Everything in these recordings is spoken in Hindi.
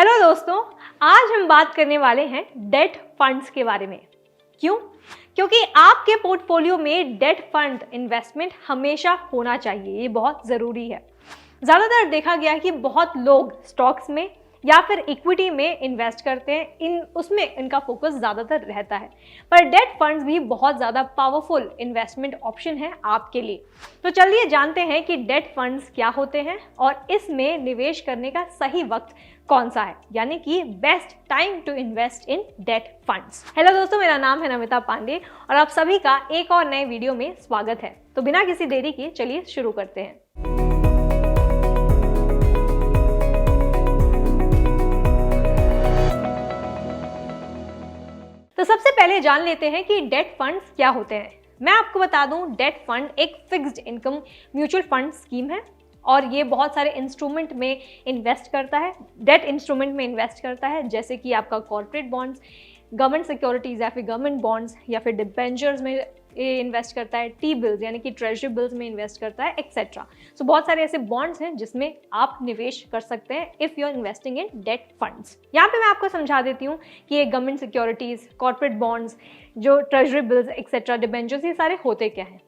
हेलो दोस्तों, आज हम बात करने वाले हैं डेट फंड्स के बारे में। क्यों? क्योंकि आपके पोर्टफोलियो में डेट फंड इन्वेस्टमेंट हमेशा होना चाहिए, ये बहुत ज़रूरी है। ज़्यादातर देखा गया है कि बहुत लोग स्टॉक्स में या फिर इक्विटी में इन्वेस्ट करते हैं, उसमें इनका फोकस ज़्यादातर रहता है, पर डेट फंड्स भी बहुत ज़्यादा पावरफुल इन्वेस्टमेंट ऑप्शन है आपके लिए। तो चलिए जानते हैं कि डेट फंड्स क्या होते हैं और इसमें निवेश करने का सही वक्त कौन सा है, यानी कि best time to invest in debt funds. Hello दोस्तों, मेरा नाम है नमिता पांडे और आप सभी का एक और नए वीडियो में स्वागत है। तो बिना किसी देरी के चलिए शुरू करते हैं। तो सबसे पहले जान लेते हैं कि डेट फंड्स क्या होते हैं। मैं आपको बता दूं, डेट फंड एक fixed income mutual fund scheme है और ये बहुत सारे इंस्ट्रूमेंट में इन्वेस्ट करता है, डेट इंस्ट्रूमेंट में इन्वेस्ट करता है, जैसे कि आपका कॉर्पोरेट बॉन्ड्स, गवर्नमेंट सिक्योरिटीज़ या फिर गवर्नमेंट बॉन्ड्स या फिर डिबेंचर्स में ये इन्वेस्ट करता है, टी बिल्स यानी कि ट्रेजरी बिल्स में इन्वेस्ट करता है, एक्सेट्रा। सो बहुत सारे ऐसे बॉन्ड्स हैं जिसमें आप निवेश कर सकते हैं if you are investing in debt funds. यहाँ पे मैं आपको समझा देती हूँ कि ये गवर्नमेंट सिक्योरिटीज़, कॉर्पोरेट बॉन्ड्स, जो ट्रेजरी बिल्स, एक्सेट्रा, डिबेंचर्स, ये सारे होते क्या हैं।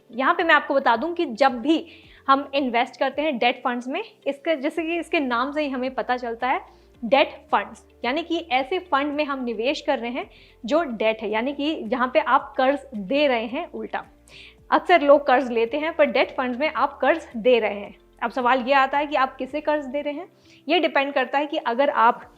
यहाँ पे मैं आपको बता दूँ कि जब भी हम इन्वेस्ट करते हैं डेट फंड्स में, इसके जैसे कि इसके नाम से ही हमें पता चलता है, डेट फंड्स यानी कि ऐसे फंड में हम निवेश कर रहे हैं जो डेट है, यानी कि जहाँ पे आप कर्ज दे रहे हैं। उल्टा अक्सर लोग कर्ज लेते हैं, पर डेट फंड्स में आप कर्ज दे रहे हैं। अब सवाल ये आता है कि आप किसे कर्ज दे रहे हैं। ये डिपेंड करता है कि अगर आप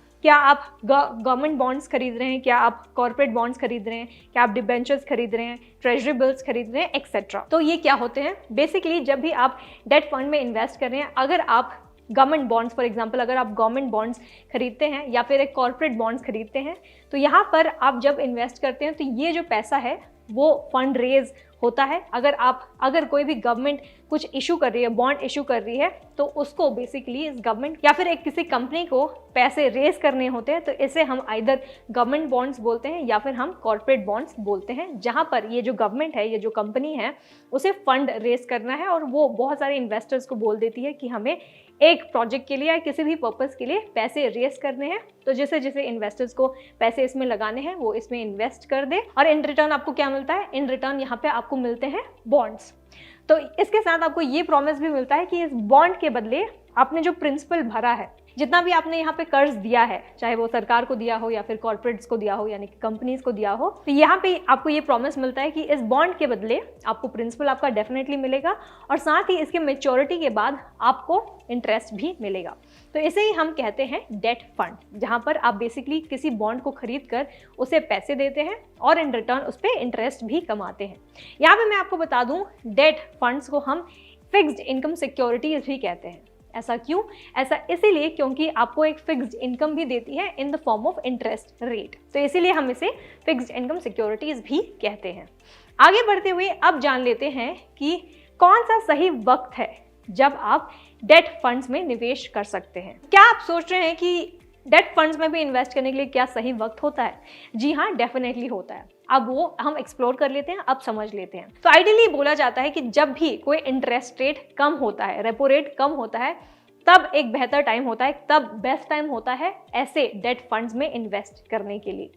गवर्नमेंट बॉन्ड्स खरीद रहे हैं, क्या आप कॉर्पोरेट बॉन्ड्स खरीद रहे हैं, क्या आप डिबेंचर्स खरीद रहे हैं, ट्रेजरी बिल्स खरीद रहे हैं, एक्सेट्रा। तो ये क्या होते हैं बेसिकली, जब भी आप डेट फंड में इन्वेस्ट कर रहे हैं, अगर आप गवर्नमेंट बॉन्ड्स, फॉर एग्जांपल अगर आप गवर्नमेंट बॉन्ड्स खरीदते हैं या फिर एक कॉर्पोरेट बॉन्ड्स खरीदते हैं, तो यहाँ पर आप जब इन्वेस्ट करते हैं तो ये जो पैसा है वो फंड रेज होता है। अगर कोई भी गवर्नमेंट कुछ इशू कर रही है, बॉन्ड इशू कर रही है, तो उसको बेसिकली इस गवर्नमेंट या फिर एक किसी कंपनी को पैसे रेज करने होते हैं, तो इसे हम आइदर गवर्नमेंट बॉन्ड्स बोलते हैं या फिर हम कॉर्पोरेट बॉन्ड्स बोलते हैं, जहां पर ये जो गवर्नमेंट है, ये जो कंपनी है, उसे फंड रेज करना है और वो बहुत सारे इन्वेस्टर्स को बोल देती है कि हमें एक प्रोजेक्ट के लिए या किसी भी पर्पस के लिए पैसे रेज करने हैं। तो जैसे जैसे इन्वेस्टर्स को पैसे इसमें लगाने हैं, वो इसमें इन्वेस्ट कर दे और इन रिटर्न आपको क्या मिलता है? इन रिटर्न यहाँ पे आपको मिलते हैं बॉन्ड्स। तो इसके साथ आपको ये प्रॉमिस भी मिलता है कि इस बॉन्ड के बदले आपने जो प्रिंसिपल भरा है, जितना भी आपने यहाँ पे कर्ज दिया है, चाहे वो सरकार को दिया हो या फिर कॉर्पोरेट्स को दिया हो यानी कि कंपनीज को दिया हो, तो यहाँ पे आपको ये प्रॉमिस मिलता है कि इस बॉन्ड के बदले आपको प्रिंसिपल आपका डेफिनेटली मिलेगा और साथ ही इसके मैच्योरिटी के बाद आपको इंटरेस्ट भी मिलेगा। तो इसे ही हम कहते हैं डेट फंड, जहाँ पर आप बेसिकली किसी बॉन्ड को खरीद कर उसे पैसे देते हैं और इन रिटर्न उस पर इंटरेस्ट भी कमाते हैं। यहाँ पे मैं आपको बता दूँ, डेट फंड्स को हम फिक्स्ड इनकम सिक्योरिटीज भी कहते हैं। ऐसा क्यों? ऐसा इसीलिए क्योंकि आपको एक फिक्स्ड इनकम भी देती है in the form of interest rate, तो इसीलिए हम इसे फिक्स्ड इनकम सिक्योरिटीज भी कहते हैं। आगे बढ़ते हुए अब जान लेते हैं कि कौन सा सही वक्त है जब आप डेट फंड्स में निवेश कर सकते हैं। क्या आप सोच रहे हैं कि डेट फंड्स में भी इन्वेस्ट करने के लिए क्या सही वक्त होता है? जी हाँ, डेफिनेटली होता है। अब वो हम एक्सप्लोर कर लेते हैं, अब समझ लेते हैं। तो आइडियली बोला जाता है कि जब भी कोई इंटरेस्ट रेट कम होता है, रेपो रेट कम होता है, तब एक बेहतर टाइम होता है, तब बेस्ट टाइम होता है ऐसे डेट फंड्स में इन्वेस्ट करने के लिए।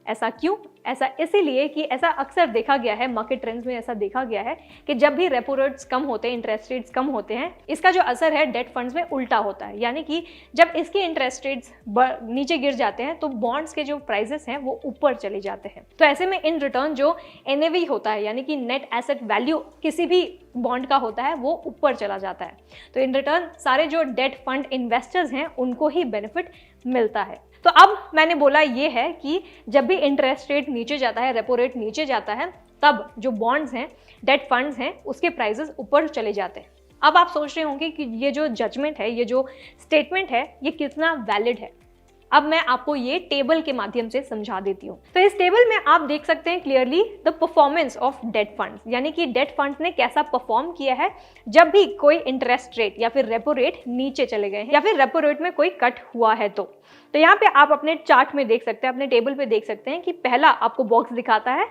ऐसा क्यों? ऐसा इसीलिए कि ऐसा अक्सर देखा गया है, मार्केट ट्रेंड्स में ऐसा देखा गया है कि जब भी रेपो रेट्स कम होते हैं, इंटरेस्ट रेट्स कम होते हैं, इसका जो असर है डेट फंड्स में उल्टा होता है। यानी कि जब इसके इंटरेस्ट रेट्स नीचे गिर जाते हैं तो बॉन्ड्स के जो प्राइसेस हैं वो ऊपर चले जाते हैं। तो ऐसे में इन रिटर्न जो NAV होता है, यानी कि नेट एसेट वैल्यू किसी भी बॉन्ड का होता है, वो ऊपर चला जाता है। तो इन रिटर्न सारे जो डेट फंड इन्वेस्टर्स हैं उनको ही बेनिफिट मिलता है। तो अब मैंने बोला ये है कि जब भी इंटरेस्ट रेट नीचे जाता है, रेपो रेट नीचे जाता है, तब जो बॉन्ड्स हैं, डेट फंड्स हैं, उसके प्राइसेस ऊपर चले जाते हैं। अब आप सोच रहे होंगे कि ये जो जजमेंट है, ये जो स्टेटमेंट है, ये कितना वैलिड है। अब मैं आपको ये टेबल के माध्यम से समझा देती हूँ। तो इस टेबल में आप देख सकते हैं clearly the performance of date funds, यानी कि डेट फंड्स ने कैसा परफॉर्म किया है जब भी कोई इंटरेस्ट रेट या फिर रेपो रेट नीचे चले गए हैं या फिर रेपो रेट में कोई कट हुआ है। तो यहाँ पे आप अपने चार्ट में देख सकते हैं, अपने टेबल पे देख सकते हैं कि पहला आपको बॉक्स दिखाता है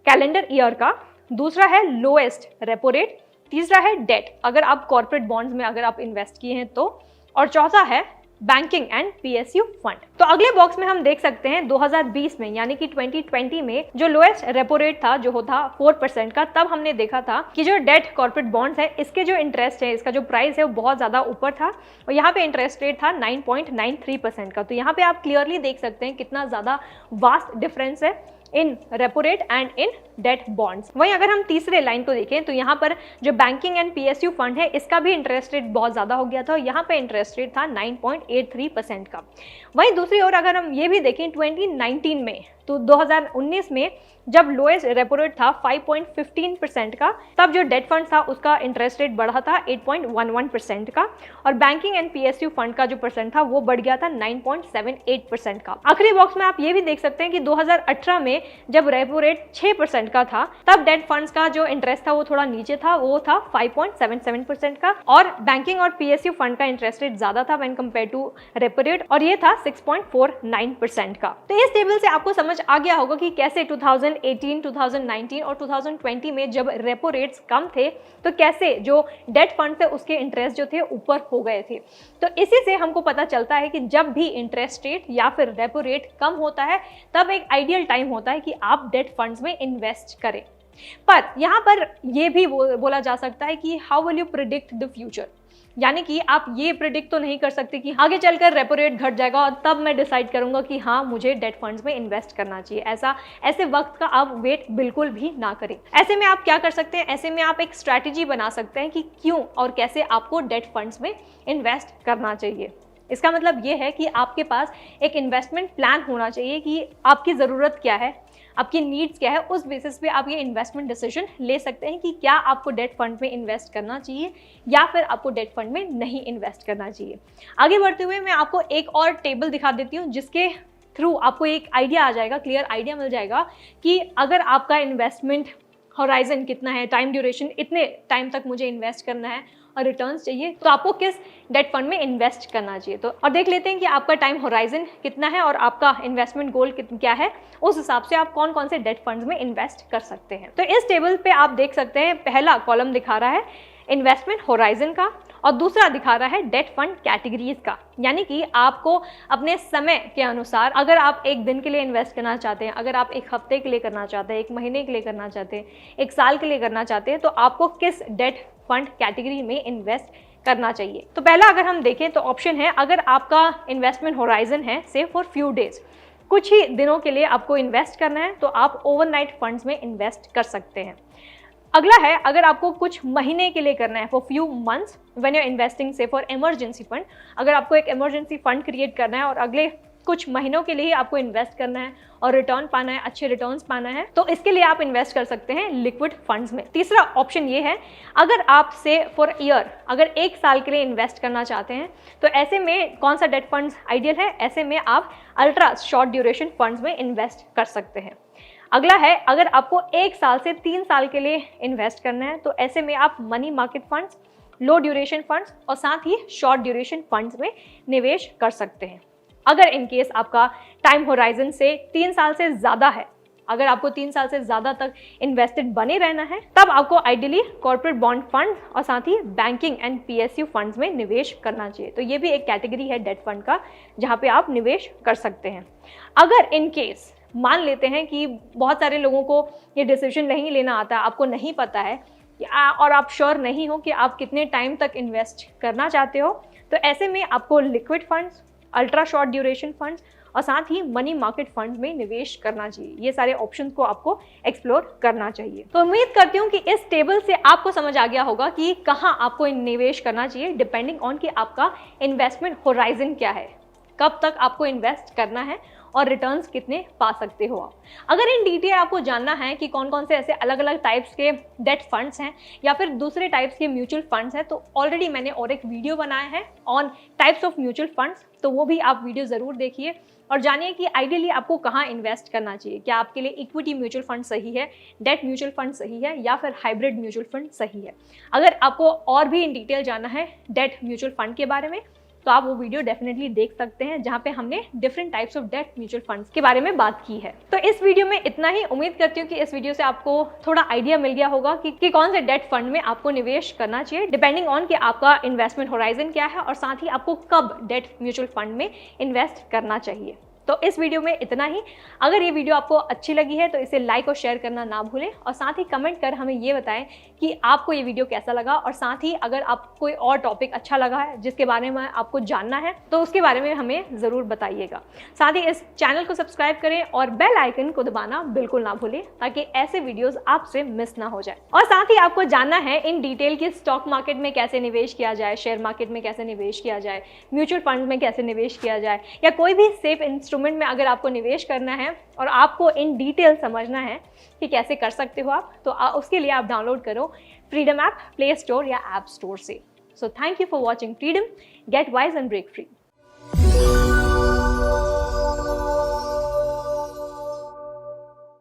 कैलेंडर ईयर का, दूसरा है लोएस्ट रेपो रेट, तीसरा है डेट, अगर आप कॉर्पोरेट बॉन्ड्स में अगर आप इन्वेस्ट किए हैं तो, और चौथा है बैंकिंग एंड पीएसयू फंड। तो अगले बॉक्स में हम देख सकते हैं 2020 में यानी कि 2020 में जो लोएस्ट रेपो रेट था जो था 4% का, तब हमने देखा था कि जो डेट कॉर्पोरेट बॉन्ड्स है इसके जो इंटरेस्ट है, इसका जो प्राइस है वो बहुत ज्यादा ऊपर था और यहाँ पे इंटरेस्ट रेट था 9.93% का। तो यहाँ पे आप क्लियरली देख सकते हैं कितना ज्यादा वास्ट डिफरेंस है in repo rate and in debt bonds. वहीं अगर हम तीसरे लाइन को देखें तो यहाँ पर जो बैंकिंग एंड पीएसयू फंड है इसका भी इंटरेस्ट रेट बहुत ज़्यादा हो गया था और यहाँ पे इंटरेस्ट रेट था 9.83% का। वहीं दूसरी ओर अगर हम ये भी देखें 2019 में, तो 2019 में जब लोएस्ट रेपो रेट था 5.15% का, तब जो डेट फंड था उसका इंटरेस्ट रेट बढ़ा था 8.11% का और बैंकिंग एंड पीएसयू फंड का जो परसेंट था वो बढ़ गया था 9.78% का। आखिरी बॉक्स में आप ये भी देख सकते हैं कि 2018 में जब रेपो रेट 6% का था, तब डेट फंड्स का जो इंटरेस्ट था वो थोड़ा नीचे था, वो था 5.77% का और बैंकिंग और पीएसयू फंड का इंटरेस्ट रेट ज्यादा था when compare to repo rate और ये था 6.49% का। तो इस टेबल से आपको समझ आ गया होगा कि कैसे 2018, 2019 और 2020 में जब रेपो रेट्स कम थे तो कैसे जो डेट फंड थे उसके इंटरेस्ट जो थे ऊपर हो गए थे। तो इसी से हमको पता चलता है कि जब भी इंटरेस्ट रेट या फिर रेपो रेट कम होता है तब एक आइडियल टाइम होता है कि आप डेट फंड्स में इन्वेस्ट करें। पर यहाँ पर यह भी बोला जा सकता है कि how will you predict the future, यानी कि आप ये प्रिडिक्ट तो नहीं कर सकते कि आगे चलकर रेपो रेट घट जाएगा और तब मैं डिसाइड करूंगा कि हाँ मुझे डेट फंड्स में इन्वेस्ट करना चाहिए। ऐसे वक्त का आप वेट बिल्कुल भी ना करें। ऐसे में आप क्या कर सकते हैं, ऐसे में आप एक स्ट्रैटेजी बना सकते हैं कि क्यों और कैसे आपको डेट फंड्स में इन्वेस्ट करना चाहिए। इसका मतलब ये है कि आपके पास एक इन्वेस्टमेंट प्लान होना चाहिए कि आपकी ज़रूरत क्या है, आपकी नीड्स क्या है, उस बेसिस पे आप ये इन्वेस्टमेंट डिसीजन ले सकते हैं कि क्या आपको डेट फंड में इन्वेस्ट करना चाहिए या फिर आपको डेट फंड में नहीं इन्वेस्ट करना चाहिए। आगे बढ़ते हुए मैं आपको एक और टेबल दिखा देती हूँ जिसके थ्रू आपको एक आइडिया आ जाएगा, क्लियर आइडिया मिल जाएगा कि अगर आपका इन्वेस्टमेंट हॉराइजन कितना है, टाइम ड्यूरेशन इतने टाइम तक मुझे इन्वेस्ट करना है और रिटर्न्स चाहिए, तो आपको किस डेट फंड में इन्वेस्ट करना चाहिए। तो और देख लेते हैं कि आपका टाइम होराइजन कितना है और आपका इन्वेस्टमेंट गोल क्या है, उस हिसाब से आप कौन कौन से डेट फंड्स में इन्वेस्ट कर सकते हैं। तो इस टेबल पे आप देख सकते हैं पहला कॉलम दिखा रहा है इन्वेस्टमेंट होराइजन का और दूसरा दिखा रहा है डेट फंड कैटेगरीज का, यानी कि आपको अपने समय के अनुसार अगर आप एक दिन के लिए इन्वेस्ट करना चाहते हैं, अगर आप एक हफ्ते के लिए करना चाहते हैं, एक महीने के लिए करना चाहते हैं, एक साल के लिए करना चाहते हैं, तो आपको किस डेट फंड कैटेगरी में इन्वेस्ट करना चाहिए। तो पहला अगर हम देखें तो ऑप्शन है अगर आपका इन्वेस्टमेंट होराइजन है से फॉर फ्यू डेज, कुछ ही दिनों के लिए आपको इन्वेस्ट करना है, तो आप ओवरनाइट फंड्स में इन्वेस्ट कर सकते हैं। अगला है अगर आपको कुछ महीने के लिए करना है for few months when you are investing से फॉर इमरजेंसी फंड, अगर आपको एक इमरजेंसी फंड क्रिएट करना है और अगले कुछ महीनों के लिए ही आपको इन्वेस्ट करना है और रिटर्न पाना है, अच्छे रिटर्न्स पाना है, तो इसके लिए आप इन्वेस्ट कर सकते हैं लिक्विड फंड्स में। तीसरा ऑप्शन ये है अगर आप से फॉर ईयर अगर एक साल के लिए इन्वेस्ट करना चाहते हैं, तो ऐसे में कौन सा डेट फंड्स आइडियल है, ऐसे में आप अल्ट्रा शॉर्ट ड्यूरेशन फंड्स में इन्वेस्ट कर सकते हैं। अगला है अगर आपको 1 साल से 3 साल के लिए इन्वेस्ट करना है, तो ऐसे में आप मनी मार्केट फंड्स, लो ड्यूरेशन फंड्स और साथ ही शॉर्ट ड्यूरेशन फंड्स में निवेश कर सकते हैं। अगर इन केस आपका टाइम होराइजन से 3 साल से ज़्यादा है, अगर आपको 3 साल से ज़्यादा तक इन्वेस्टेड बने रहना है, तब आपको आइडियली कॉर्पोरेट बॉन्ड फंड और साथ ही बैंकिंग एंड पीएसयू फंड्स में निवेश करना चाहिए। तो ये भी एक कैटेगरी है डेट फंड का जहाँ पे आप निवेश कर सकते हैं। अगर इन केस मान लेते हैं कि बहुत सारे लोगों को ये डिसीजन नहीं लेना आता, आपको नहीं पता है और आप श्योर नहीं हो कि आप कितने टाइम तक इन्वेस्ट करना चाहते हो, तो ऐसे में आपको liquid funds, ultra short duration funds और साथ ही मनी मार्केट फंड में निवेश करना चाहिए। ये सारे ऑप्शंस को आपको एक्सप्लोर करना चाहिए। तो उम्मीद करती हूँ कि इस टेबल से आपको समझ आ गया होगा कि कहाँ आपको निवेश करना चाहिए डिपेंडिंग ऑन कि आपका इन्वेस्टमेंट होराइजन क्या है, कब तक आपको इन्वेस्ट करना है और रिटर्न्स कितने पा सकते हो आप। अगर इन डिटेल आपको जानना है कि कौन कौन से ऐसे अलग अलग टाइप्स के डेट फंड्स हैं या फिर दूसरे टाइप्स के म्यूचुअल फंड्स हैं, तो ऑलरेडी मैंने और एक वीडियो बनाया है on types of mutual funds, तो वो भी आप वीडियो ज़रूर देखिए और जानिए कि आइडियली आपको कहाँ इन्वेस्ट करना चाहिए। क्या आपके लिए इक्विटी म्यूचुअल फंड सही है, डेट म्यूचुअल फंड सही है या फिर हाइब्रिड म्यूचुअल फंड सही है। अगर आपको और भी इन डिटेल जानना है डेट म्यूचुअल फंड के बारे में, तो आप वो वीडियो डेफिनेटली देख सकते हैं जहाँ पे हमने different types of debt mutual funds के बारे में बात की है। तो इस वीडियो में इतना ही। उम्मीद करती हूँ कि इस वीडियो से आपको थोड़ा आइडिया मिल गया होगा कि कौन से डेट फंड में आपको निवेश करना चाहिए, डिपेंडिंग ऑन कि आपका इन्वेस्टमेंट होराइजन क्या है और साथ ही आपको कब डेट म्यूचुअल फंड में इन्वेस्ट करना चाहिए। तो इस वीडियो में इतना ही। अगर ये वीडियो आपको अच्छी लगी है तो इसे लाइक और शेयर करना ना भूलें और साथ ही कमेंट कर हमें ये बताएं कि आपको ये वीडियो कैसा लगा, और साथ ही अगर आपको कोई और टॉपिक अच्छा लगा है जिसके बारे में आपको जानना है तो उसके बारे में हमें ज़रूर बताइएगा। साथ ही इस चैनल को सब्सक्राइब करें और बेल आइकन को दबाना बिल्कुल ना भूलें ताकि ऐसे वीडियोज़ आपसे मिस ना हो जाए। और साथ ही आपको जानना है इन डिटेल कि स्टॉक मार्केट में कैसे निवेश किया जाए, शेयर मार्केट में कैसे निवेश किया जाए, म्यूचुअल फंड में कैसे निवेश किया जाए, या कोई भी सेफ इंस्ट्रूमेंट में अगर आपको निवेश करना है और आपको इन डिटेल समझना है कि कैसे कर सकते हो आप, तो उसके लिए आप डाउनलोड करो फ्रीडम ऐप प्ले स्टोर या ऐप स्टोर से। So thank you for watching Freedom, get wise and break free.